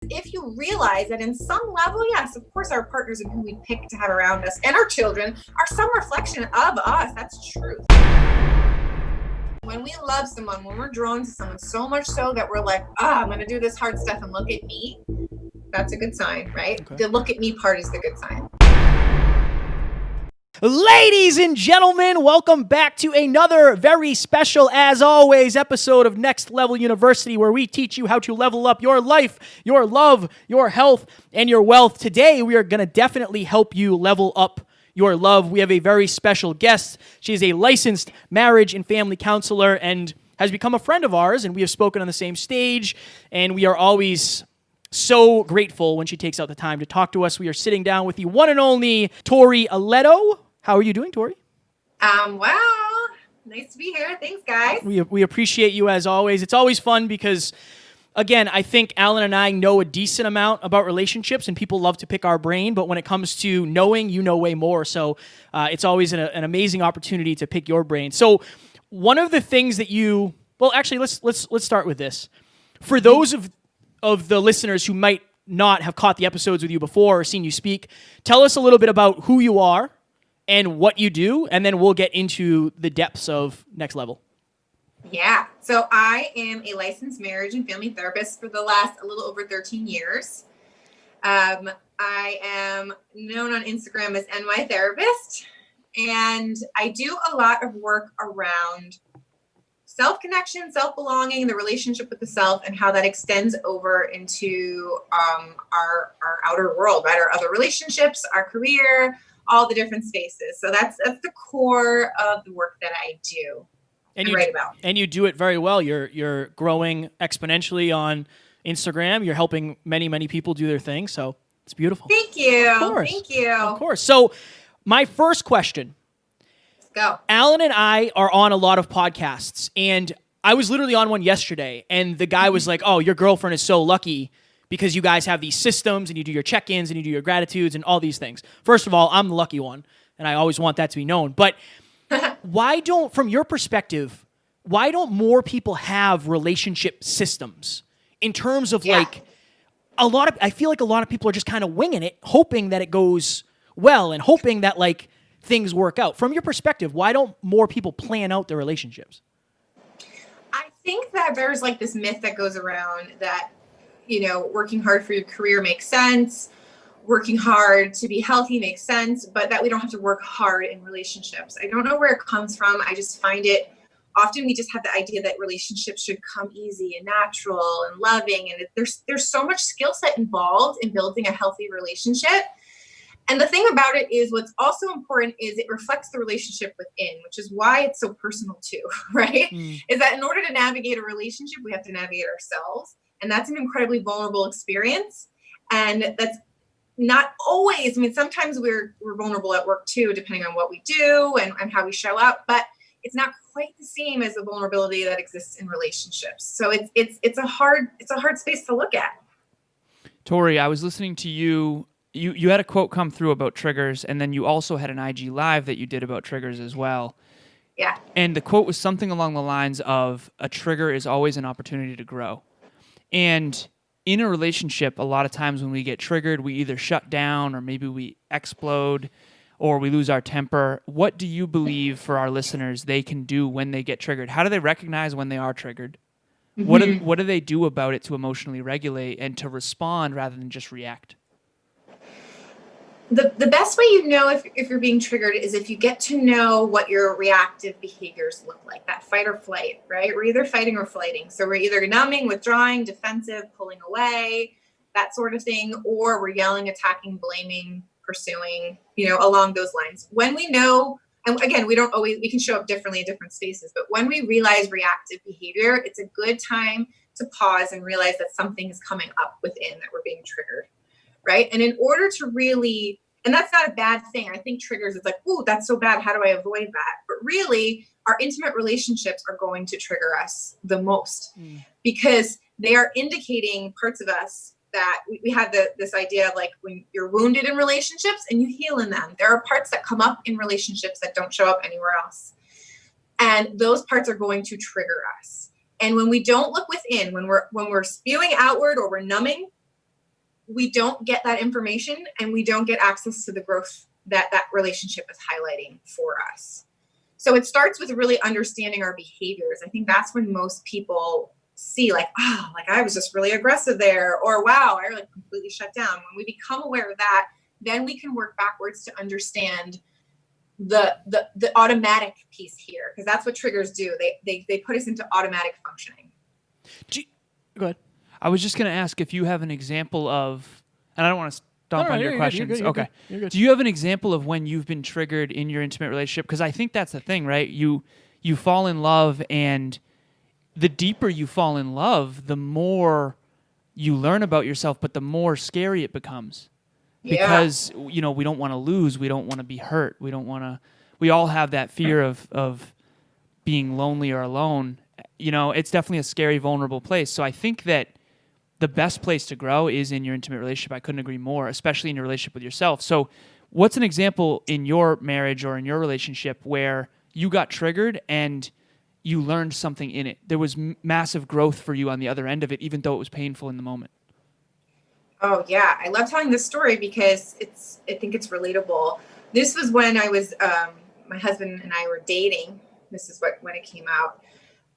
If you realize that in some level, yes, of course, our partners and who we pick to have around us and our children are some reflection of us. That's truth. When we love someone, when we're drawn to someone so much so that we're like, I'm going to do this hard stuff and look at me, that's a good sign, right? Okay. The look at me part is the good sign. Ladies and gentlemen, welcome back to another very special, as always, episode of Next Level University, where we teach you how to level up your life, your love, your health, and your wealth. Today, we are going to definitely help you level up your love. We have a very special guest. She is a licensed marriage and family counselor and has become a friend of ours, and we have spoken on the same stage, and we are always so grateful when she takes out the time to talk to us. We are sitting down with the one and only Tory Eletto. How are you doing, Tory? Well, nice to be here. Thanks, guys. We appreciate you as always. It's always fun because, again, I think Alan and I know a decent amount about relationships, and people love to pick our brain. But when it comes to knowing, you know way more. So it's always an amazing opportunity to pick your brain. So one of the things that let's start with this. For those of the listeners who might not have caught the episodes with you before or seen you speak, tell us a little bit about who you are and what you do, and then we'll get into the depths of Next Level. Yeah. So I am a licensed marriage and family therapist for the last a little over 13 years. I am known on Instagram as NY Therapist, and I do a lot of work around self-connection, self-belonging, the relationship with the self, and how that extends over into our outer world, right? Our other relationships, our career, all the different spaces. So that's the core of the work that I do and write about. And you do it very well. You're growing exponentially on Instagram. You're helping many, many people do their thing. So it's beautiful. Thank you. Of course. Thank you. Of course. So my first question. Let's go. Alan and I are on a lot of podcasts, and I was literally on one yesterday, and the guy was like, "Oh, your girlfriend is so lucky because you guys have these systems and you do your check-ins and you do your gratitudes and all these things." First of all, I'm the lucky one, and I always want that to be known. But from your perspective, why don't more people have relationship systems in terms of I feel like a lot of people are just kind of winging it, hoping that it goes well and hoping that things work out. From your perspective, why don't more people plan out their relationships? I think that there's this myth that goes around that, working hard for your career makes sense, working hard to be healthy makes sense, but that we don't have to work hard in relationships. I don't know where it comes from. I just find it, often we just have the idea that relationships should come easy and natural and loving. And there's so much skill set involved in building a healthy relationship. And the thing about it is what's also important is it reflects the relationship within, which is why it's so personal too, right? Is that in order to navigate a relationship, we have to navigate ourselves. And that's an incredibly vulnerable experience. And that's not always, sometimes we're vulnerable at work too, depending on what we do and how we show up, but it's not quite the same as the vulnerability that exists in relationships. So it's a hard space to look at. Tory, I was listening to you. You had a quote come through about triggers, and then you also had an IG live that you did about triggers as well. Yeah. And the quote was something along the lines of, a trigger is always an opportunity to grow. And in a relationship, a lot of times when we get triggered, we either shut down or maybe we explode or we lose our temper. What do you believe for our listeners they can do when they get triggered? How do they recognize when they are triggered? Mm-hmm. What do they do about it to emotionally regulate and to respond rather than just react? The best way if you're being triggered is if you get to know what your reactive behaviors look like, that fight or flight, right? We're either fighting or flighting. So we're either numbing, withdrawing, defensive, pulling away, that sort of thing, or we're yelling, attacking, blaming, pursuing, along those lines. When we know, and again, we can show up differently in different spaces, but when we realize reactive behavior, it's a good time to pause and realize that something is coming up within, that we're being triggered. Right. And in order to really, and that's not a bad thing. I think triggers, it's ooh, that's so bad. How do I avoid that? But really, our intimate relationships are going to trigger us the most because they are indicating parts of us that we have this idea of when you're wounded in relationships and you heal in them. There are parts that come up in relationships that don't show up anywhere else. And those parts are going to trigger us. And when we don't look within, when we're spewing outward or we're numbing, we don't get that information and we don't get access to the growth that that relationship is highlighting for us. So it starts with really understanding our behaviors. I think that's when most people see like, oh, like I was just really aggressive there, or wow, I like completely shut down. When we become aware of that, then we can work backwards to understand the automatic piece here, because that's what triggers do. They put us into automatic functioning. Go ahead. I was just going to ask if you have an example of, and I don't want to stomp on your questions. You're good. Do you have an example of when you've been triggered in your intimate relationship? Because I think that's the thing, right? You fall in love, and the deeper you fall in love, the more you learn about yourself, but the more scary it becomes. Because, you know, we don't want to lose. We don't want to be hurt. We all have that fear of being lonely or alone. You know, it's definitely a scary, vulnerable place. So I think that the best place to grow is in your intimate relationship. I couldn't agree more, especially in your relationship with yourself. So what's an example in your marriage or in your relationship where you got triggered and you learned something in it? There was massive growth for you on the other end of it, even though it was painful in the moment. Oh, yeah. I love telling this story because I think it's relatable. This was when I was, my husband and I were dating. This is when it came out.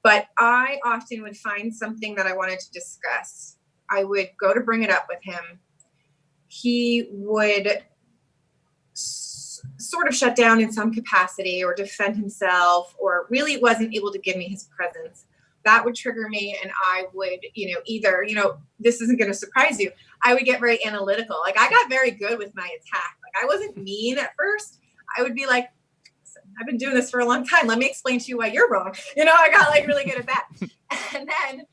But I often would find something that I wanted to discuss. I would go to bring it up with him. He would sort of shut down in some capacity or defend himself, or really wasn't able to give me his presence. That would trigger me, and I would, either, this isn't going to surprise you, I would get very analytical. Like, I got very good with my attack. Like, I wasn't mean at first. I would be like, I've been doing this for a long time. Let me explain to you why you're wrong. I got like really good at that. And then,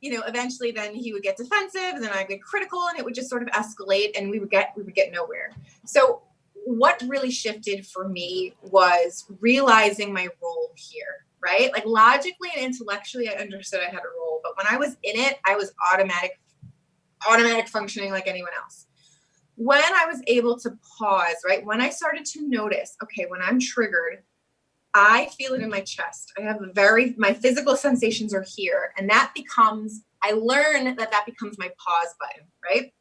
eventually then he would get defensive, and then I'd get critical, and it would just sort of escalate, and we would get nowhere. So what really shifted for me was realizing my role here. Right? Like logically and intellectually, I understood I had a role, but when I was in it, I was automatic functioning like anyone else. When I was able to pause, right? When I started to notice, okay, when I'm triggered, I feel it in my chest. I have my physical sensations are here. And I learn that becomes my pause button, right?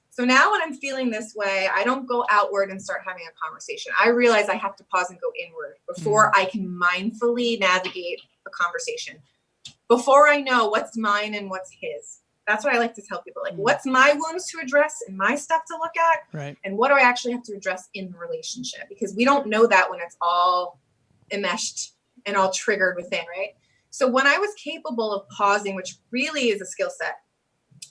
So now when I'm feeling this way, I don't go outward and start having a conversation. I realize I have to pause and go inward before I can mindfully navigate a conversation. Before I know what's mine and what's his. That's what I like to tell people. Like, what's my wounds to address and my stuff to look at? Right. And what do I actually have to address in the relationship? Because we don't know that when it's all enmeshed and all triggered within, right? So when I was capable of pausing, which really is a skill set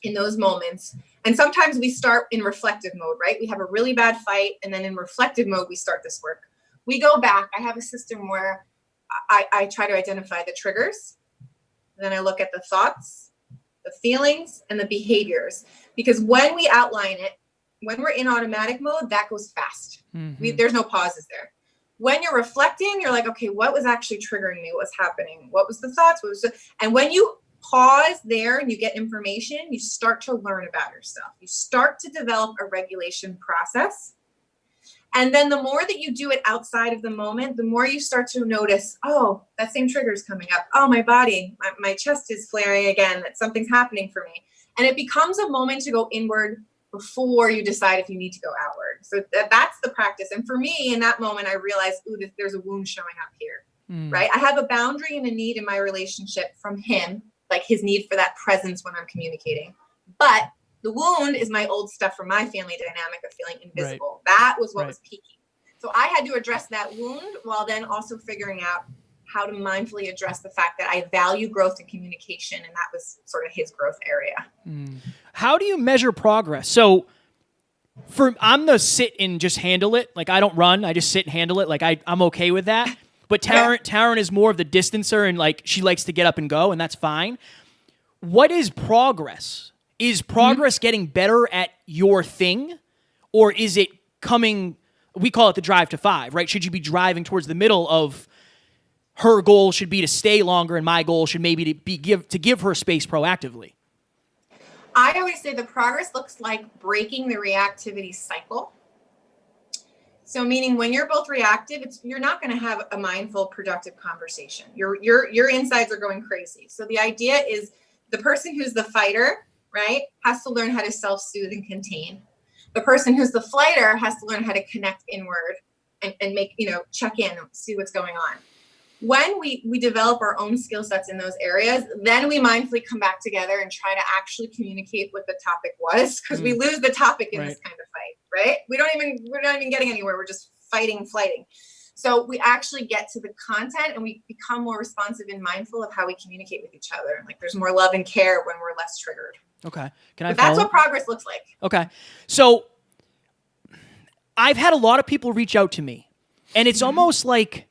in those moments, and sometimes we start in reflective mode, right? We have a really bad fight, and then in reflective mode, we start this work. We go back. I have a system where I try to identify the triggers. Then I look at the thoughts, the feelings, and the behaviors. Because when we outline it, when we're in automatic mode, that goes fast. Mm-hmm. There's no pauses there. When you're reflecting, you're like, okay, what was actually triggering me? What's happening? What was the thoughts? And when you pause there and you get information, you start to learn about yourself. You start to develop a regulation process. And then the more that you do it outside of the moment, the more you start to notice, oh, that same trigger is coming up. Oh, my body, my chest is flaring again, that something's happening for me. And it becomes a moment to go inward before you decide if you need to go outward. So that's the practice. And for me, in that moment, I realized, ooh, there's a wound showing up here, right? I have a boundary and a need in my relationship from him, like his need for that presence when I'm communicating. But the wound is my old stuff from my family dynamic of feeling invisible. Right. That was what was peaking. So I had to address that wound while then also figuring out how to mindfully address the fact that I value growth and communication. And that was sort of his growth area. How do you measure progress? So I'm the sit and just handle it. Like I don't run. I just sit and handle it. Like I'm okay with that. But Taryn is more of the distancer, and like she likes to get up and go, and that's fine. What is progress? Is progress getting better at your thing, or is it coming? We call it the drive to 5, right? Should you be driving towards the middle of her goal should be to stay longer, and my goal should maybe to give her space proactively? I always say the progress looks like breaking the reactivity cycle. So meaning when you're both reactive, you're not going to have a mindful, productive conversation. Your insides are going crazy. So the idea is the person who's the fighter right, has to learn how to self-soothe and contain. The person who's the flighter has to learn how to connect inward and make, check in, see what's going on. When we develop our own skill sets in those areas, then we mindfully come back together and try to actually communicate what the topic was, because we lose the topic in this kind of fight, right? We're not even getting anywhere. We're just fighting. So we actually get to the content and we become more responsive and mindful of how we communicate with each other. Like there's more love and care when we're less triggered. Okay. Can I But that's follow? what progress looks like. Okay. So I've had a lot of people reach out to me, and it's almost like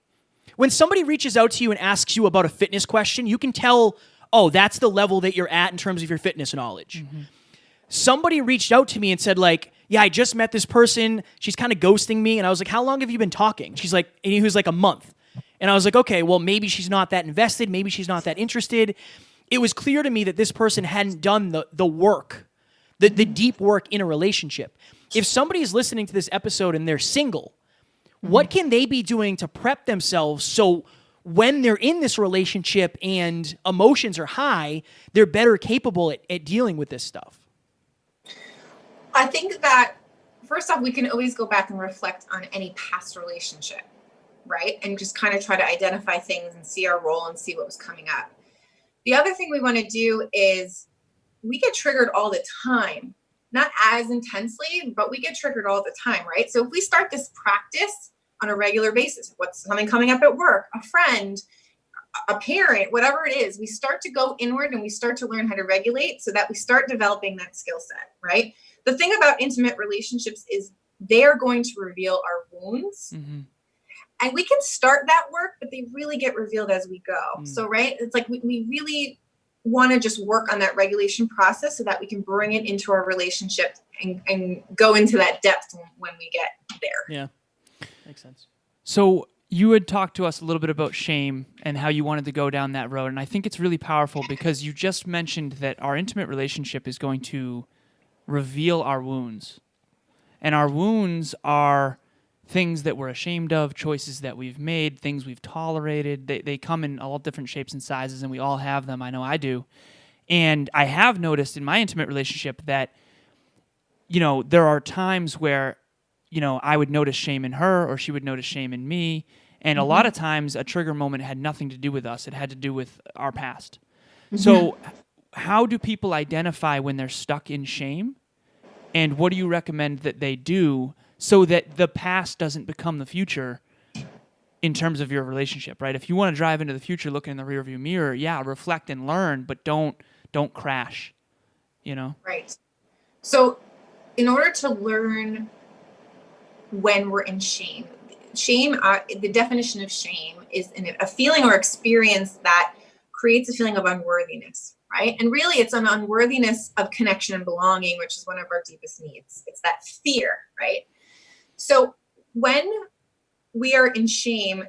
when somebody reaches out to you and asks you about a fitness question, you can tell, oh, that's the level that you're at in terms of your fitness knowledge. Somebody reached out to me and said, like, yeah, I just met this person. She's kind of ghosting me. And I was like, how long have you been talking? She's like, and he was like, a month. And I was like, okay, well, maybe she's not that invested. Maybe she's not that interested. It was clear to me that this person hadn't done the work, the deep work in a relationship. If somebody is listening to this episode and they're single, what can they be doing to prep themselves so when they're in this relationship and emotions are high, they're better capable at dealing with this stuff? I think that first off, we can always go back and reflect on any past relationship, right? And just kind of try to identify things and see our role and see what was coming up. The other thing we want to do is we get triggered all the time, not as intensely, but we get triggered all the time, right? So if we start this practice on a regular basis, what's something coming up at work, a friend, a parent, whatever it is, we start to go inward and we start to learn how to regulate so that we start developing that skill set, right? The thing about intimate relationships is they are going to reveal our wounds. And we can start that work, but they really get revealed as we go. So, right, it's like we really want to just work on that regulation process so that we can bring it into our relationship and go into that depth when we get there. Yeah, makes sense. So you had talked to us a little bit about shame and how you wanted to go down that road. And I think it's really powerful because you just mentioned that our intimate relationship is going to reveal our wounds. And our wounds are things that we're ashamed of, choices that we've made, things we've tolerated. They come in all different shapes and sizes, and we all have them. I know I do. And I have noticed in my intimate relationship that, there are times where, I would notice shame in her or she would notice shame in me. And a lot of times a trigger moment had nothing to do with us. It had to do with our past. So how do people identify when they're stuck in shame? And what do you recommend that they do so that the past doesn't become the future in terms of your relationship, right? If you want to drive into the future looking in the rearview mirror, reflect and learn, but don't crash, Right. So in order to learn when we're in shame, the definition of shame is a feeling or experience that creates a feeling of unworthiness, right? And really it's an unworthiness of connection and belonging, which is one of our deepest needs. It's that fear, right? So when we are in shame,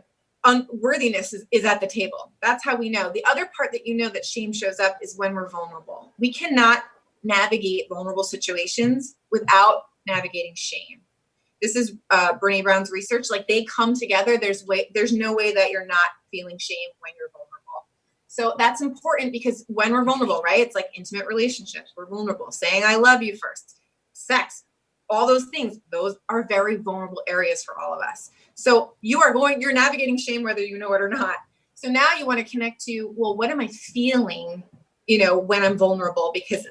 unworthiness is at the table. That's how we know. The other part that that shame shows up is when we're vulnerable. We cannot navigate vulnerable situations without navigating shame. This is Brene Brown's research. Like they come together. There's no way that you're not feeling shame when you're vulnerable. So that's important because when we're vulnerable, right? It's like intimate relationships. We're vulnerable. Saying I love you first. Sex. All those things. Those are very vulnerable areas for all of us. So you're navigating shame whether you know it or not. So now you want to connect to, well, what am I feeling, when I'm vulnerable? Because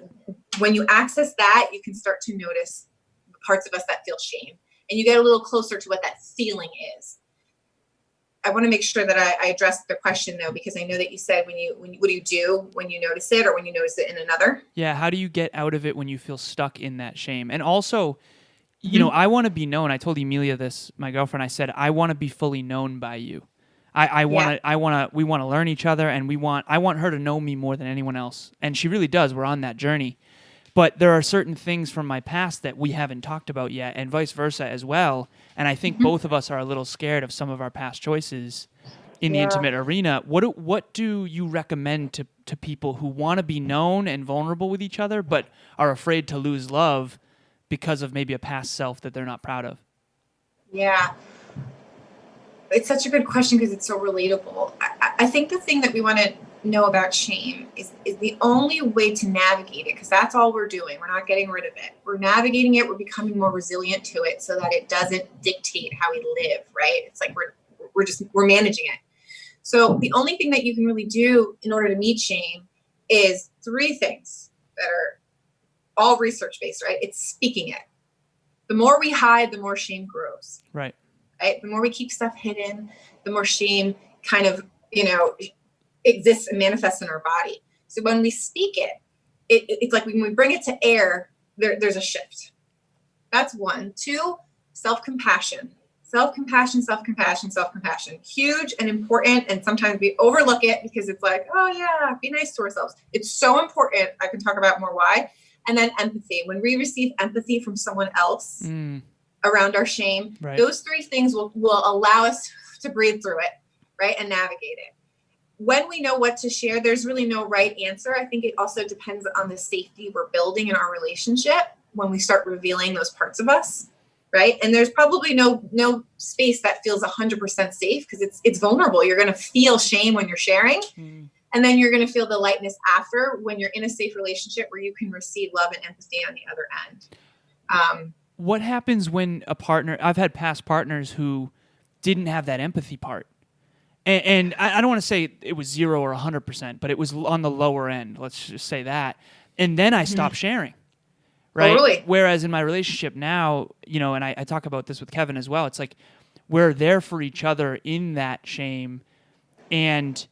when you access that, you can start to notice the parts of us that feel shame. And you get a little closer to what that feeling is. I want to make sure that I address the question though, because I know that you said what do you do when you notice it or when you notice it in another? Yeah. How do you get out of it when you feel stuck in that shame? And also, I want to be known. I told Emilia this, my girlfriend, I said, I want to be fully known by you. We want to learn each other and I want her to know me more than anyone else. And she really does. We're on that journey. But there are certain things from my past that we haven't talked about yet, and vice versa as well. And I think both of us are a little scared of some of our past choices in the intimate arena. What do you recommend to people who want to be known and vulnerable with each other, but are afraid to lose love because of maybe a past self that they're not proud of? Yeah. It's such a good question because it's so relatable. I think the thing that we want to know about shame is the only way to navigate it, because that's all we're doing. We're not getting rid of it. We're navigating it. We're becoming more resilient to it so that it doesn't dictate how we live, right? It's like we're managing it. So the only thing that you can really do in order to meet shame is 3 things that are all research-based, right? It's speaking it. The more we hide, the more shame grows. Right. Right? The more we keep stuff hidden, the more shame kind of, exists and manifests in our body. So when we speak it, it's like when we bring it to air, there's a shift. That's 1. 2, self-compassion. Self-compassion, self-compassion, self-compassion. Huge and important. And sometimes we overlook it because it's like, oh yeah, be nice to ourselves. It's so important. I can talk about more why. And then empathy. When we receive empathy from someone else around our shame, right. those 3 things will allow us to breathe through it, right? And navigate it. When we know what to share, there's really no right answer. I think it also depends on the safety we're building in our relationship when we start revealing those parts of us, right? And there's probably no space that feels 100% safe because it's vulnerable. You're going to feel shame when you're sharing. And then you're going to feel the lightness after when you're in a safe relationship where you can receive love and empathy on the other end. What happens when a partner, I've had past partners who didn't have that empathy part. And I don't want to say it was 0 or 100%, but it was on the lower end. Let's just say that. And then I stopped sharing. Right. Totally. Whereas in my relationship now, and I talk about this with Kevin as well, it's like we're there for each other in that shame, and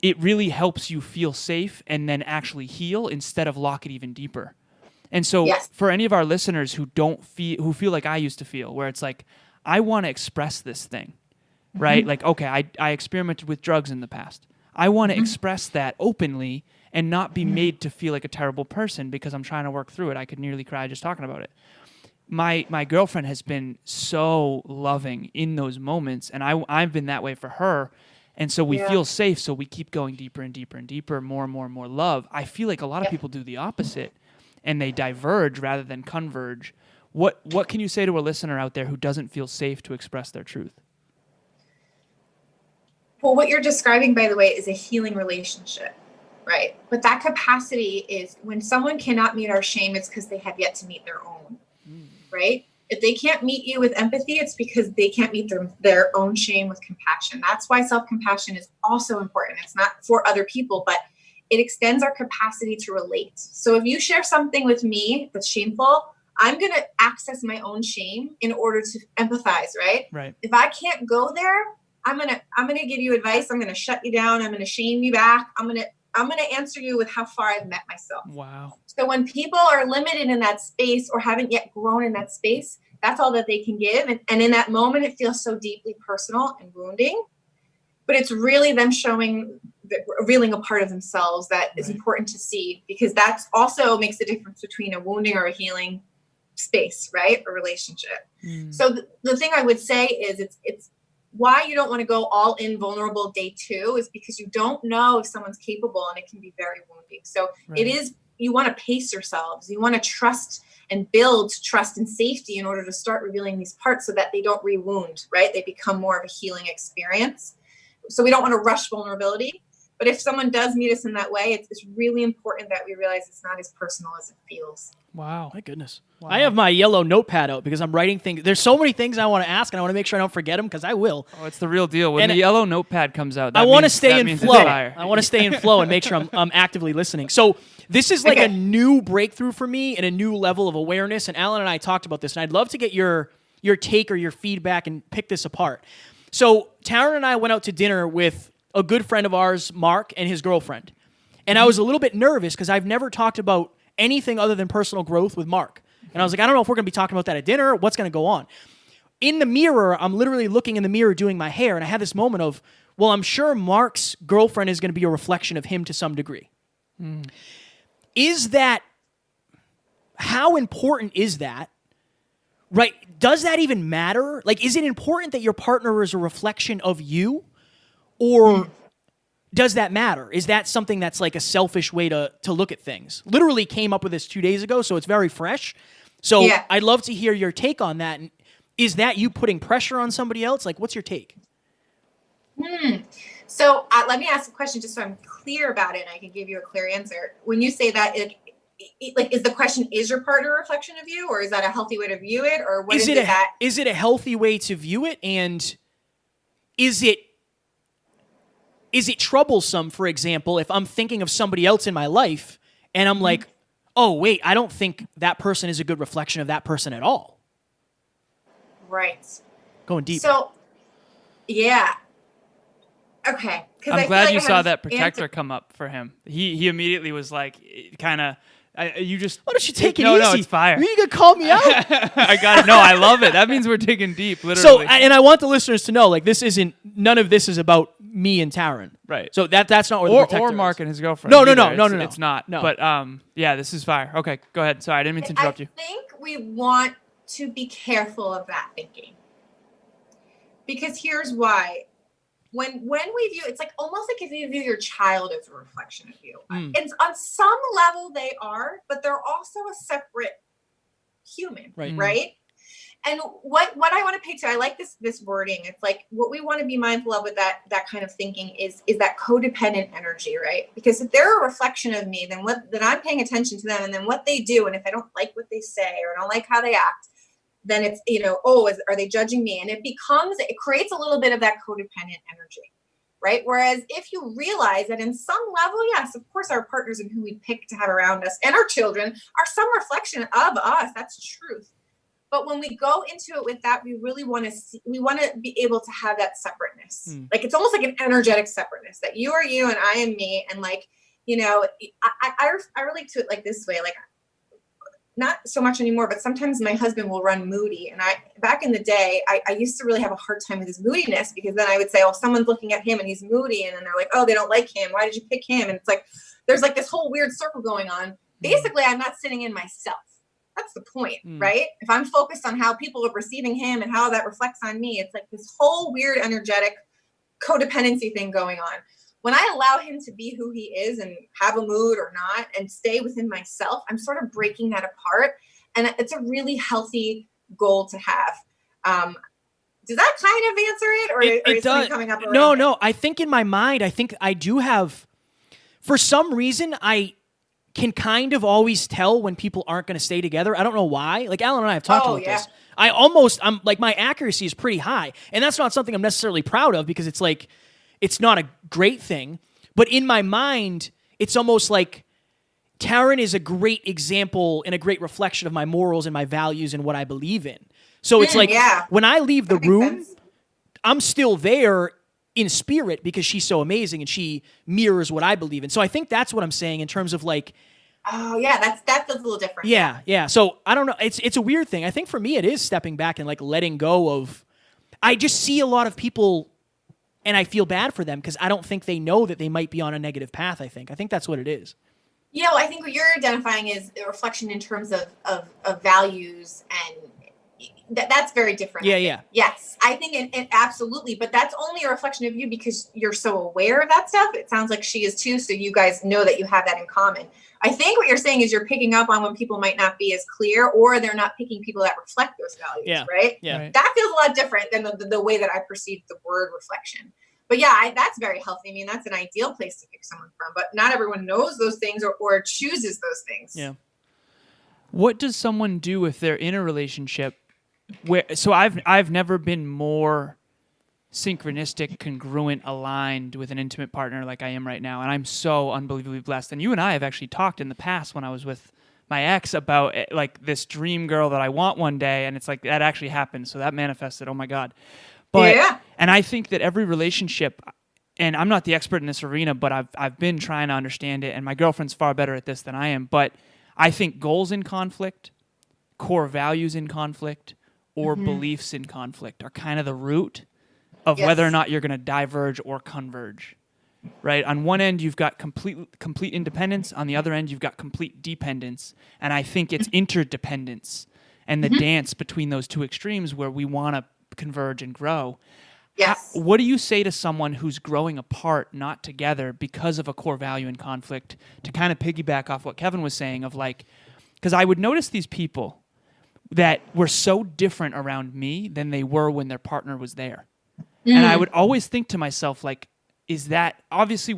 it really helps you feel safe and then actually heal instead of lock it even deeper. And so for any of our listeners who feel like I used to feel, where it's like, I want to express this thing, right? Like, okay, I experimented with drugs in the past. I want to express that openly and not be made to feel like a terrible person because I'm trying to work through it. I could nearly cry just talking about it. My girlfriend has been so loving in those moments, and I've been that way for her. And so we feel safe, so we keep going deeper and deeper and deeper, more and more and more love. I feel like a lot of people do the opposite, and they diverge rather than converge. What can you say to a listener out there who doesn't feel safe to express their truth? Well, what you're describing, by the way, is a healing relationship, right? But that capacity is when someone cannot meet our shame, it's because they have yet to meet their own, right? If they can't meet you with empathy, it's because they can't meet their own shame with compassion. That's why self-compassion is also important. It's not for other people, but it extends our capacity to relate. So if you share something with me that's shameful, I'm going to access my own shame in order to empathize, right? Right. If I can't go there, I'm going to give you advice. I'm going to shut you down. I'm going to shame you back. I'm going to answer you with how far I've met myself. Wow. So when people are limited in that space or haven't yet grown in that space, that's all that they can give. And in that moment, it feels so deeply personal and wounding, but it's really them revealing a part of themselves that is important to see, because that's also makes a difference between a wounding or a healing space, right? A relationship. So the thing I would say is it's why you don't want to go all in vulnerable day 2 is because you don't know if someone's capable, and it can be very wounding. So it is, you want to pace yourselves. You want to trust and build trust and safety in order to start revealing these parts so that they don't re-wound, right? They become more of a healing experience. So we don't want to rush vulnerability. But if someone does meet us in that way, it's really important that we realize it's not as personal as it feels. Wow. My goodness. Wow. I have my yellow notepad out because I'm writing things. There's so many things I want to ask, and I want to make sure I don't forget them because I will. Oh, it's the real deal. When the yellow notepad comes out, I want to stay in flow. I want to stay in flow and make sure I'm actively listening. So this is like a new breakthrough for me and a new level of awareness. And Alan and I talked about this, and I'd love to get your take or your feedback and pick this apart. So Taryn and I went out to dinner with a good friend of ours, Mark, and his girlfriend. And I was a little bit nervous because I've never talked about anything other than personal growth with Mark. And I was like, I don't know if we're going to be talking about that at dinner. What's going to go on? In the mirror, I'm literally looking in the mirror doing my hair, and I had this moment of, well, I'm sure Mark's girlfriend is going to be a reflection of him to some degree. Is that, how important is that? Right? Does that even matter? Like, is it important that your partner is a reflection of you? Or does that matter? Is that something that's like a selfish way to look at things? Literally came up with this 2 days ago, so it's very fresh. So I'd love to hear your take on that. And is that you putting pressure on somebody else? Like, what's your take? So let me ask a question just so I'm clear about it and I can give you a clear answer. When you say that, like, is the question, is your partner a reflection of you, or is that a healthy way to view it, or what is it that? Is it a healthy way to view it, and is it troublesome, for example, if I'm thinking of somebody else in my life and I'm like, oh, wait, I don't think that person is a good reflection of that person at all? Right. Going deep. So, yeah. Okay. I'm glad you saw that protector come up for him. He immediately was like, kind of, you just. Why don't you take it easy? easy? No, it's fire. You can call me out. I got it. No, I love it. That means we're digging deep, literally. So, and I want the listeners to know, like, none of this is about me and Taryn. Right. So that's not where the protector or Mark is. and his girlfriend. No. It's not. No. But yeah, this is fire. Okay, go ahead. Sorry, I didn't mean to interrupt you. I think we want to be careful of that thinking. Because here's why. When we view, it's like almost like if you view your child as a reflection of you. And on some level they are, but they're also a separate human, right? And what I want to pay to, I like this wording. It's like what we want to be mindful of with that kind of thinking is that codependent energy, right? Because if they're a reflection of me, then I'm paying attention to them, and then what they do, and if I don't like what they say or I don't like how they act, then it's, are they judging me? And it creates a little bit of that codependent energy, right? Whereas if you realize that in some level, yes, of course, our partners and who we pick to have around us and our children are some reflection of us. That's truth. But when we go into it with that, we really want to be able to have that separateness. Like, it's almost like an energetic separateness, that you are you and I am me. And like, I relate to it like this way, like, not so much anymore, but sometimes my husband will run moody. And back in the day, I used to really have a hard time with his moodiness, because then I would say, oh, someone's looking at him and he's moody. And then they're like, oh, they don't like him. Why did you pick him? And it's like, there's like this whole weird circle going on. Basically, I'm not sitting in myself. That's the point, right? If I'm focused on how people are perceiving him and how that reflects on me, it's like this whole weird energetic codependency thing going on. When I allow him to be who he is and have a mood or not and stay within myself, I'm sort of breaking that apart. And it's a really healthy goal to have. Does that kind of answer it? Or is something coming up around No. I think in my mind, I do have, for some reason, I can kind of always tell when people aren't going to stay together. I don't know why. Like, Alan and I have talked about this. I'm like, my accuracy is pretty high. And that's not something I'm necessarily proud of, because it's like, it's not a great thing, but in my mind, it's almost like Taryn is a great example and a great reflection of my morals and my values and what I believe in. So it's like, when I leave the room, I'm still there in spirit because she's so amazing and she mirrors what I believe in. So I think that's what I'm saying in terms of like, oh yeah, that feels a little different. Yeah. So I don't know. It's a weird thing. I think for me, it is stepping back and like letting go of, I just see a lot of people and I feel bad for them because I don't think they know that they might be on a negative path. I think that's what it is. Yeah, well, I think what you're identifying is a reflection in terms of values, and that's very different. Yeah. Yes, I think it absolutely, but that's only a reflection of you because you're so aware of that stuff. It sounds like she is too, so you guys know that you have that in common. I think what you're saying is you're picking up on when people might not be as clear, or they're not picking people that reflect those values, right? Yeah. Right. That feels a lot different than the way that I perceive the word reflection. But yeah, that's very healthy. I mean, that's an ideal place to pick someone from, but not everyone knows those things or chooses those things. Yeah. What does someone do if they're in a relationship where, so I've never been more synchronistic, congruent, aligned with an intimate partner like I am right now, and I'm so unbelievably blessed. And you and I have actually talked in the past when I was with my ex about like this dream girl that I want one day, and it's like that actually happened, so that manifested. Oh my God. But and I think that every relationship, and I'm not the expert in this arena, but I've been trying to understand it, and my girlfriend's far better at this than I am, but I think goals in conflict, core values in conflict, or beliefs in conflict are kind of the root of whether or not you're going to diverge or converge. Right? On one end, you've got complete independence. On the other end, you've got complete dependence. And I think it's interdependence and the dance between those two extremes where we want to converge and grow. Yes. What do you say to someone who's growing apart, not together, because of a core value in conflict, to kind of piggyback off what Kevin was saying of like, because I would notice these people that were so different around me than they were when their partner was there. And I would always think to myself, like, is that obviously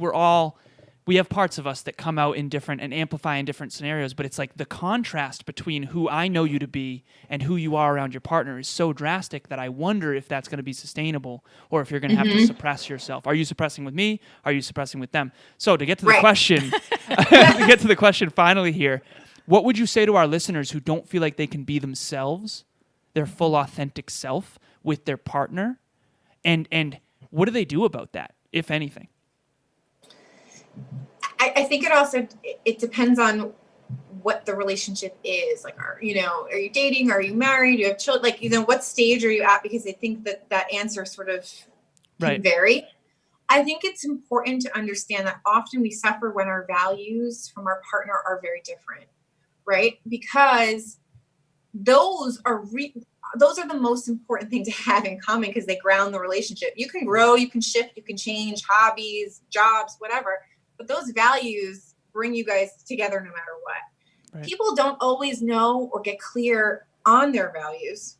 we have parts of us that come out in different and amplify in different scenarios, but it's like the contrast between who I know you to be and who you are around your partner is so drastic that I wonder if that's going to be sustainable or if you're going to have to suppress yourself. Are you suppressing with me? Are you suppressing with them? So to get to the question, finally here, what would you say to our listeners who don't feel like they can be themselves, their full authentic self with their partner? And what do they do about that, if anything? I think it depends on what the relationship is. Like, are you dating? Are you married? Do you have children? Like, what stage are you at? Because I think that answer sort of can vary. I think it's important to understand that often we suffer when our values from our partner are very different, right? Because those are the most important thing to have in common because they ground the relationship. You can grow, you can shift, you can change hobbies, jobs, whatever. But those values bring you guys together no matter what. Right. People don't always know or get clear on their values.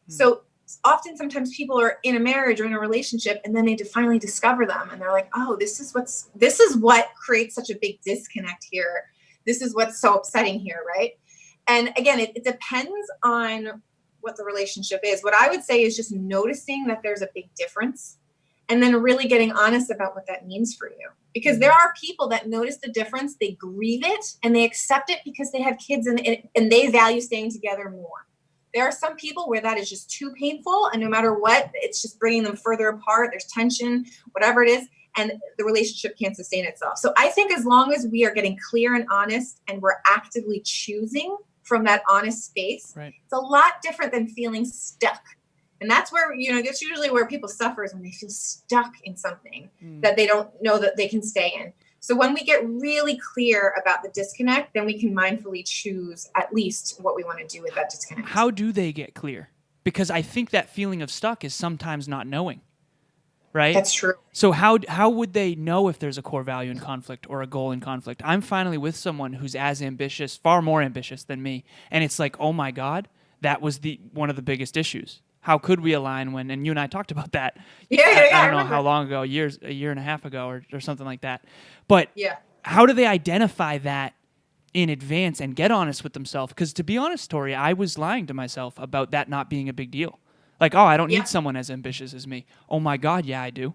So sometimes people are in a marriage or in a relationship and then they finally discover them and they're like, oh, this is what creates such a big disconnect here. This is what's so upsetting here, right? And again, it depends on what the relationship is. What I would say is just noticing that there's a big difference and then really getting honest about what that means for you. Because there are people that notice the difference, they grieve it, and they accept it because they have kids and they value staying together more. There are some people where that is just too painful, and no matter what, it's just bringing them further apart. There's tension, whatever it is, and the relationship can't sustain itself. So I think as long as we are getting clear and honest and we're actively choosing from that honest space, it's a lot different than feeling stuck. And that's where, that's usually where people suffer is when they feel stuck in something that they don't know that they can stay in. So when we get really clear about the disconnect, then we can mindfully choose at least what we want to do with that disconnect. How do they get clear? Because I think that feeling of stuck is sometimes not knowing, right? That's true. So how would they know if there's a core value in conflict or a goal in conflict? I'm finally with someone who's as ambitious, far more ambitious than me. And it's like, oh my God, that was one of the biggest issues. How could we align when, and you and I talked about that. I don't know how long ago, a year and a half ago or something like that. But how do they identify that in advance and get honest with themselves? Because to be honest, Tori, I was lying to myself about that not being a big deal. Like, oh, I don't need someone as ambitious as me. Oh my God, yeah, I do.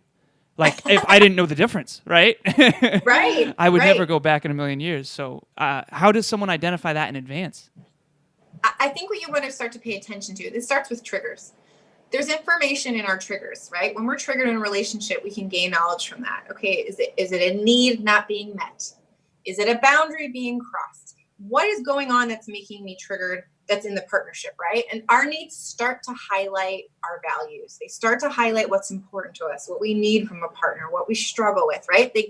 Like, if I didn't know the difference, right? Right. I would never go back in a million years. So how does someone identify that in advance? I think what you want to start to pay attention to, it starts with triggers. There's information in our triggers, right? When we're triggered in a relationship, we can gain knowledge from that. Okay, is it a need not being met? Is it a boundary being crossed? What is going on that's making me triggered that's in the partnership, right? And our needs start to highlight our values. They start to highlight what's important to us, what we need from a partner, what we struggle with, right? They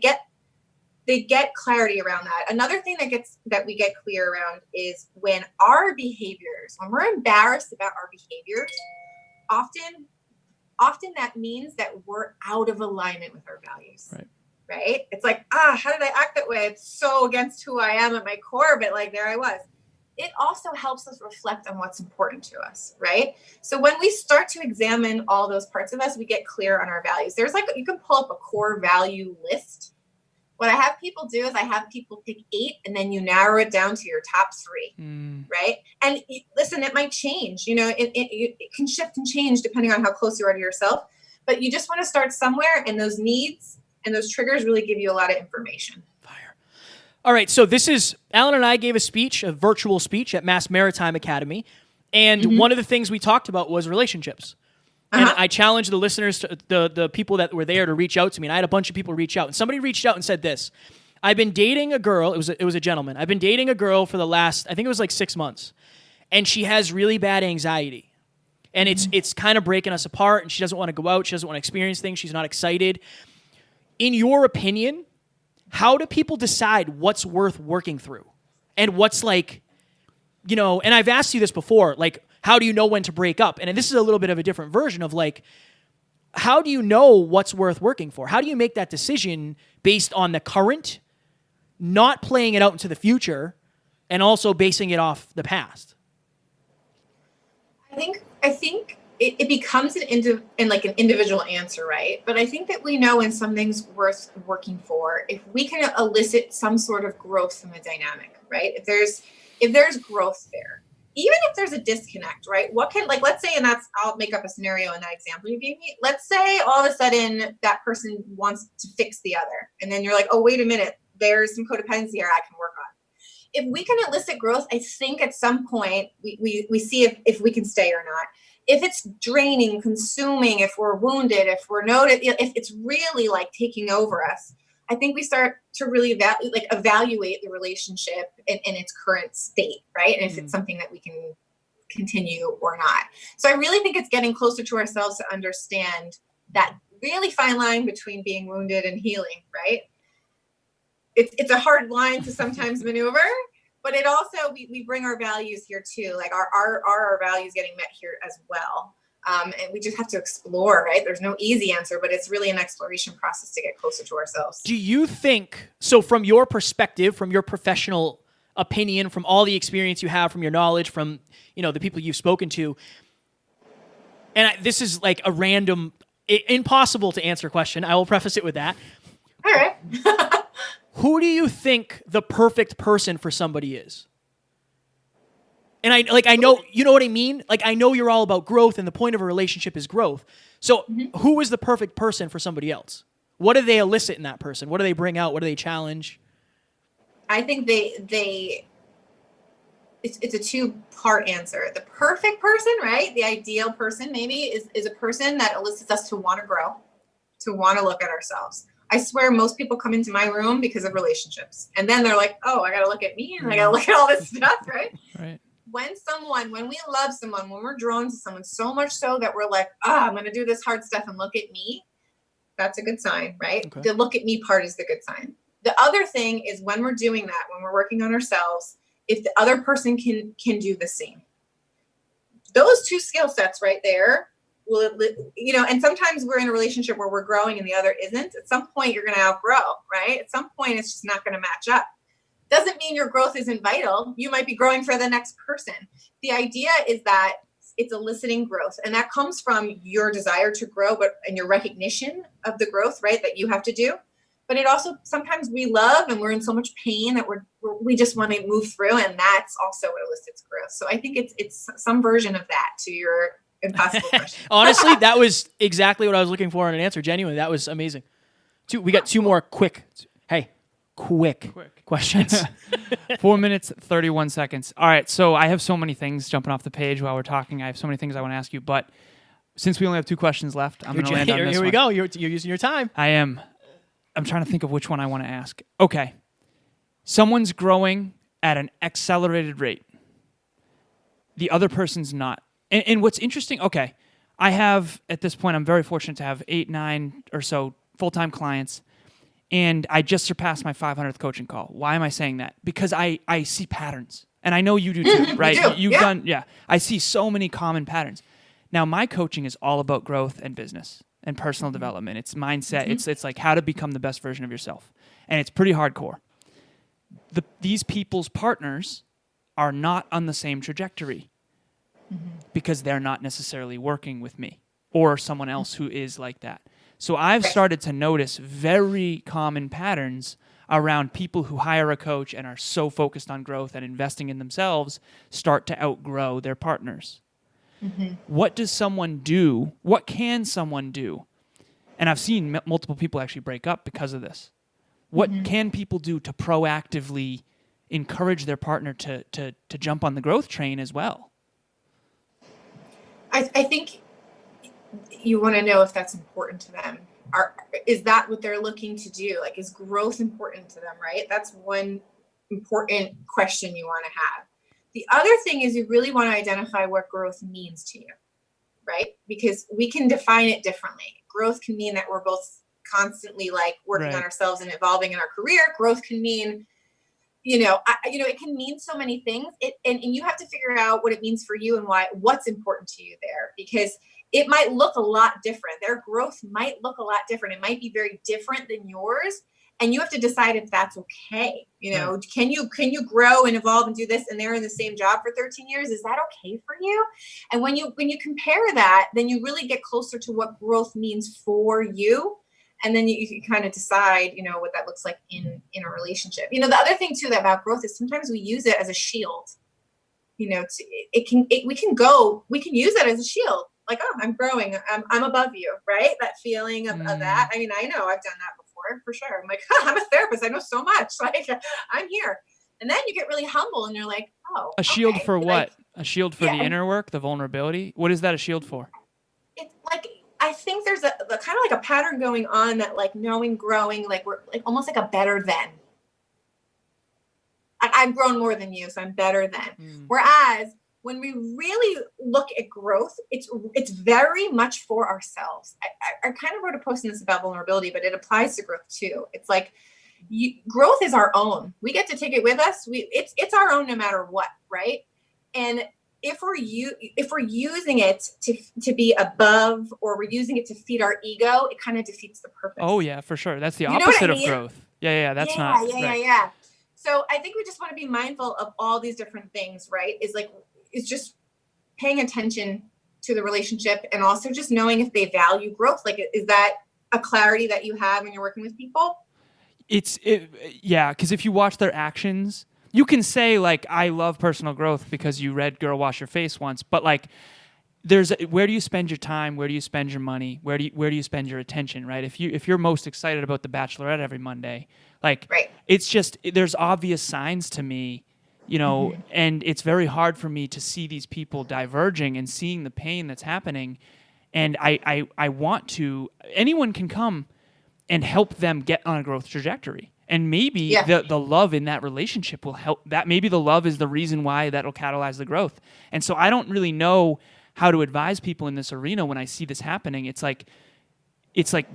get clarity around that. Another thing that we get clear around is when we're embarrassed about our behaviors, often that means that we're out of alignment with our values. Right? It's like, how did I act that way? It's so against who I am at my core, but like there I was. It also helps us reflect on what's important to us, right? So when we start to examine all those parts of us, we get clear on our values. You can pull up a core value list. What I have people do is I have people pick 8 and then you narrow it down to your top 3, right? And listen, it might change, it can shift and change depending on how close you are to yourself, but you just want to start somewhere, and those needs and those triggers really give you a lot of information. Fire. All right, so Alan and I gave a virtual speech at Mass Maritime Academy, and one of the things we talked about was relationships. And I challenged the listeners, the people that were there, to reach out to me. And I had a bunch of people reach out. And somebody reached out and said this: I've been dating a girl. It was a gentleman. I've been dating a girl for the last, I think it was like 6 months. And she has really bad anxiety. And it's kind of breaking us apart. And she doesn't want to go out. She doesn't want to experience things. She's not excited. In your opinion, how do people decide what's worth working through? And what's like, and I've asked you this before, like, how do you know when to break up? And this is a little bit of a different version of like, how do you know what's worth working for? How do you make that decision based on the current, not playing it out into the future, and also basing it off the past? I think it becomes like an individual answer, right? But I think that we know when something's worth working for, if we can elicit some sort of growth from the dynamic, right? If there's growth there, even if there's a disconnect, right? What can, like, let's say, and I'll make up a scenario in that example you gave me. Let's say all of a sudden that person wants to fix the other. And then you're like, oh, wait a minute, there's some codependency here I can work on. If we can elicit growth, I think at some point we see if we can stay or not. If it's draining, consuming, if we're wounded, if we're noted, if it's really like taking over us, I think we start to really evaluate the relationship in its current state, right? And if it's something that we can continue or not. So I really think it's getting closer to ourselves to understand that really fine line between being wounded and healing, right? It's a hard line to sometimes maneuver, but it also, we bring our values here too. Like our values getting met here as well. And we just have to explore, right? There's no easy answer, but it's really an exploration process to get closer to ourselves. Do you think, so from your perspective, from your professional opinion, from all the experience you have, from your knowledge, from, the people you've spoken to, and this is like a random, impossible to answer question. I will preface it with that. All right. Who do you think the perfect person for somebody is? And I know, you know what I mean? Like, I know you're all about growth and the point of a relationship is growth. So who is the perfect person for somebody else? What do they elicit in that person? What do they bring out? What do they challenge? I think it's a two-part answer. The perfect person, right? The ideal person maybe is a person that elicits us to want to grow, to want to look at ourselves. I swear most people come into my room because of relationships. And then they're like, oh, I got to look at me and I got to look at all this stuff, right? Right. When we love someone, when we're drawn to someone so much so that we're like, I'm going to do this hard stuff and look at me, that's a good sign, right? Okay. The look at me part is the good sign. The other thing is when we're doing that, when we're working on ourselves, if the other person can do the same. Those two skill sets right there, and sometimes we're in a relationship where we're growing and the other isn't. At some point, you're going to outgrow, right? At some point, it's just not going to match up. Doesn't mean your growth isn't vital. You might be growing for the next person. The idea is that it's eliciting growth, and that comes from your desire to grow, and your recognition of the growth, right, that you have to do. But it also, sometimes we love and we're in so much pain that we just want to move through, and that's also what elicits growth. So I think it's some version of that to your impossible question. Honestly, that was exactly what I was looking for in an answer. Genuinely, that was amazing. We got two more quick questions. 4 minutes, 31 seconds. All right, so I have so many things jumping off the page while we're talking. I have so many things I want to ask you, but since we only have 2 questions left, I'm going to land on this Here we one. go. You're using your time. I am. I'm trying to think of which one I want to ask. Okay. Someone's growing at an accelerated rate. The other person's not. And what's interesting, okay, I have, at this point, I'm very fortunate to have 8, 9 or so full-time clients, and I just surpassed my 500th coaching call. Why am I saying that? Because I see patterns, and I know you do too, right? You've done, I see so many common patterns. Now, my coaching is all about growth and business and personal development. It's mindset. It's like how to become the best version of yourself, and it's pretty hardcore. These people's partners are not on the same trajectory. Because they're not necessarily working with me or someone else who is like that. So I've started to notice very common patterns around people who hire a coach and are so focused on growth and investing in themselves start to outgrow their partners. What does someone do? What can someone do? And I've seen multiple people actually break up because of this. What can people do to proactively encourage their partner to jump on the growth train as well? I think you want to know if that's important to them. Is that what they're looking to do? Like, is growth important to them, right? That's one important question you want to have. The other thing is you really want to identify what growth means to you, right? Because we can define it differently. Growth can mean that we're both constantly like working on ourselves and evolving in our career. Growth can mean it can mean so many things. And you have to figure out what it means for you and what's important to you there, because it might look a lot different. Their growth might look a lot different. It might be very different than yours. And you have to decide if that's okay. Can you grow and evolve and do this, and they're in the same job for 13 years? Is that okay for you? And when you compare that, then you really get closer to what growth means for you. And then you can kind of decide, what that looks like in a relationship. The other thing too about growth is sometimes we use it as a shield. We can use it as a shield. Like, oh, I'm growing. I'm above you, right? That feeling of that. I mean, I know I've done that before for sure. I'm like, I'm a therapist. I know so much. Like, I'm here. And then you get really humble and you're like, oh. A shield for what? Like, A shield for the inner work, the vulnerability? What is that a shield for? It's like, I think there's a kind of like a pattern going on that like knowing, growing, like we're like almost like a better than. I've grown more than you, so I'm better than. Whereas when we really look at growth, it's very much for ourselves. I kind of wrote a post in this about vulnerability, but it applies to growth too. It's like growth is our own. We get to take it with us. It's our own no matter what, right? And if we're using it to be above, or we're using it to feed our ego, it kind of defeats the purpose. Oh yeah, for sure. That's the opposite of growth. Yeah. That's not. Yeah. So I think we just want to be mindful of all these different things, right? It's just paying attention to the relationship, and also just knowing if they value growth. Like, is that a clarity that you have when you're working with people? Yeah, because if you watch their actions, you can say like, I love personal growth because you read Girl Wash Your Face once, but like, where do you spend your time? Where do you spend your money? Where do you spend your attention? Right? If you're most excited about The Bachelorette every Monday, like, right. It's just, there's obvious signs to me, and it's very hard for me to see these people diverging and seeing the pain that's happening. And I want to, anyone can come and help them get on a growth trajectory. And maybe the love in that relationship will help that. Maybe the love is the reason why that'll catalyze the growth. And so I don't really know how to advise people in this arena when I see this happening. It's like,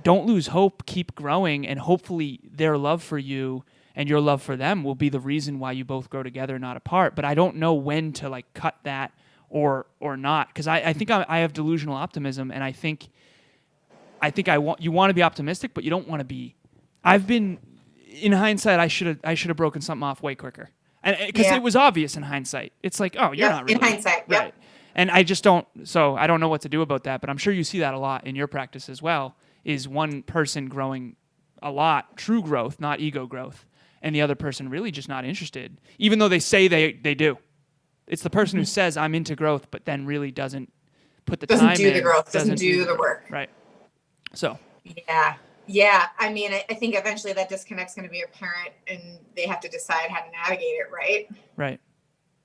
don't lose hope, keep growing, and hopefully their love for you and your love for them will be the reason why you both grow together, not apart. But I don't know when to like cut that or not, because I think I have delusional optimism, and I think you want to be optimistic, but you don't want to be. I've been, in hindsight, I should have broken something off way quicker, and because it was obvious in hindsight. It's like, oh, you're not really in hindsight, right. And I just don't. So I don't know what to do about that. But I'm sure you see that a lot in your practice as well. Is one person growing a lot, true growth, not ego growth, and the other person really just not interested, even though they say they do. It's the person who says I'm into growth, but then really doesn't put the time in. Doesn't do the growth, doesn't do the work. Right. So. Yeah. I mean, I think eventually that disconnect's going to be apparent, and they have to decide how to navigate it, right? Right.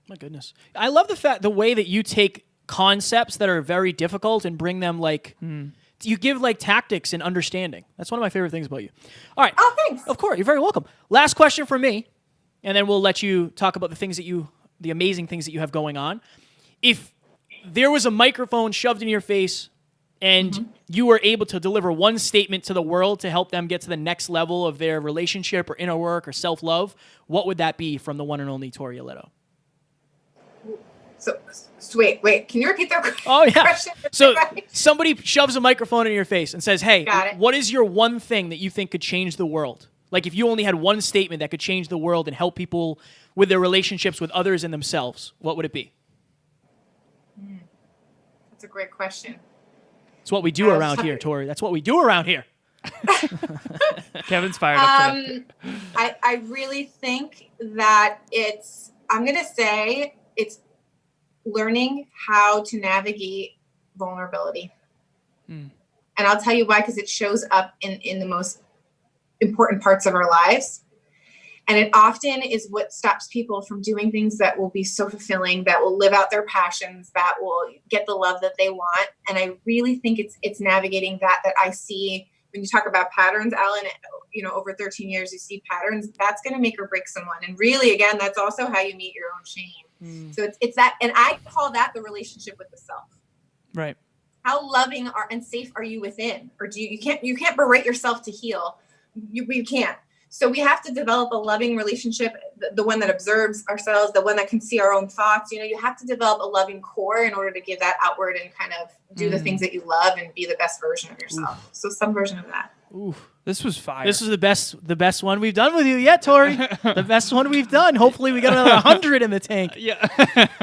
My goodness. I love the way that you take concepts that are very difficult and bring them like, you give like tactics and understanding. That's one of my favorite things about you. All right. Oh, thanks. Of course. You're very welcome. Last question for me, and then we'll let you talk about the amazing things that you have going on. If there was a microphone shoved in your face and you were able to deliver one statement to the world to help them get to the next level of their relationship or inner work or self-love, what would that be from the one and only Tory Eletto? So wait, can you repeat that question? Oh, yeah. So somebody shoves a microphone in your face and says, hey, what is your one thing that you think could change the world? Like, if you only had one statement that could change the world and help people with their relationships with others and themselves, what would it be? That's a great question. It's what we do around here, Tory. That's what we do around here. Kevin's fired up today. I really think that I'm going to say it's learning how to navigate vulnerability. And I'll tell you why, because it shows up in the most important parts of our lives. And it often is what stops people from doing things that will be so fulfilling, that will live out their passions, that will get the love that they want. And I really think it's navigating that I see when you talk about patterns, Alan, over 13 years, you see patterns. That's going to make or break someone. And really, again, that's also how you meet your own shame. So it's that, and I call that the relationship with the self. Right. How loving and safe are you within? Or you can't berate yourself to heal. You can't. So we have to develop a loving relationship, the one that observes ourselves, the one that can see our own thoughts. You have to develop a loving core in order to give that outward and kind of do the things that you love and be the best version of yourself. So some version of that. Oof. This was fire. This is the best one we've done with you yet, Tori. The best one we've done. Hopefully we got another 100 in the tank. Yeah.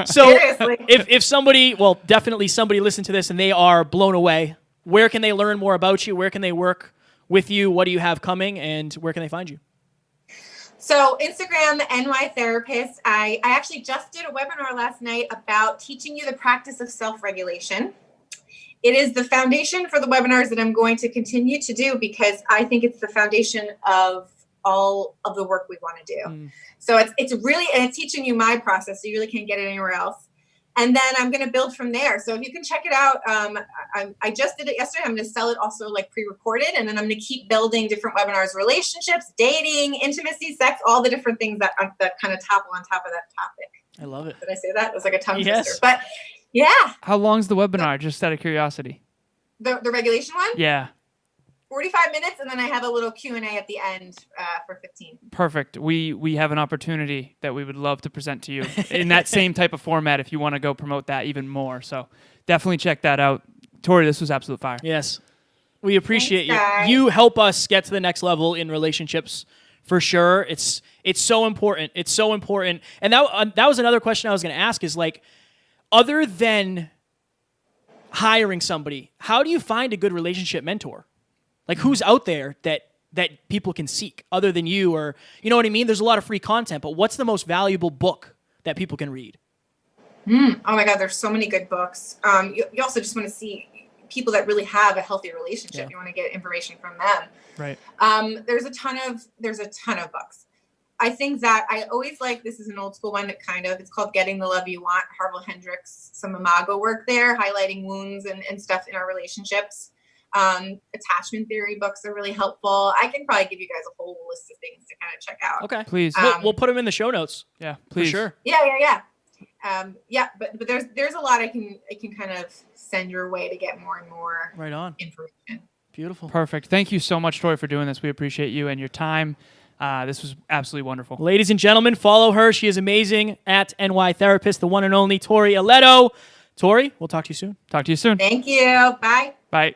So Seriously. if somebody, well, definitely somebody listened to this and they are blown away, where can they learn more about you? Where can they work with you? What do you have coming? And where can they find you? So Instagram, NY Therapist. I actually just did a webinar last night about teaching you the practice of self-regulation. It is the foundation for the webinars that I'm going to continue to do because I think it's the foundation of all of the work we want to do. So it's really, and it's teaching you my process, so you really can't get it anywhere else. And then I'm going to build from there. So if you can check it out, I just did it yesterday. I'm going to sell it also like pre-recorded, and then I'm going to keep building different webinars, relationships, dating, intimacy, sex, all the different things that kind of topple on top of that topic. I love it. Did I say that? It was like a tongue Yes. twister. But yeah, How long's the webinar? Just out of curiosity. the regulation one, Yeah. 45 minutes, and then I have a little Q&A at the end for 15. Perfect. We have an opportunity that we would love to present to you in that same type of format if you want to go promote that even more. So definitely check that out. Tori, this was absolute fire. Yes. We appreciate Thanks, guys. you. You help us get to the next level in relationships for sure. It's so important. It's so important. And that was another question I was going to ask is like, other than hiring somebody, how do you find a good relationship mentor? Like who's out there that people can seek other than you, or you know what I mean? There's a lot of free content, but what's the most valuable book that people can read? Oh my God, there's so many good books. You also just want to see people that really have a healthy relationship. Yeah. You want to get information from them. Right. There's a ton of books. I think that I always like, this is an old school one that it's called Getting the Love You Want, Harville, Hendrix, some imago work there, highlighting wounds and stuff in our relationships. Attachment theory books are really helpful. I can probably give you guys a whole list of things to kind of check out. Okay. Please. We'll put them in the show notes. Yeah, please. For sure. Yeah. But there's a lot I can kind of send your way to get more and more Right on. information. Beautiful. Perfect. Thank you so much, Tori, for doing this. We appreciate you and your time. This was absolutely wonderful. Ladies and gentlemen, follow her. She is amazing at NY Therapist, the one and only Tory Eletto. Tori, we'll talk to you soon. Talk to you soon. Thank you. Bye. Bye.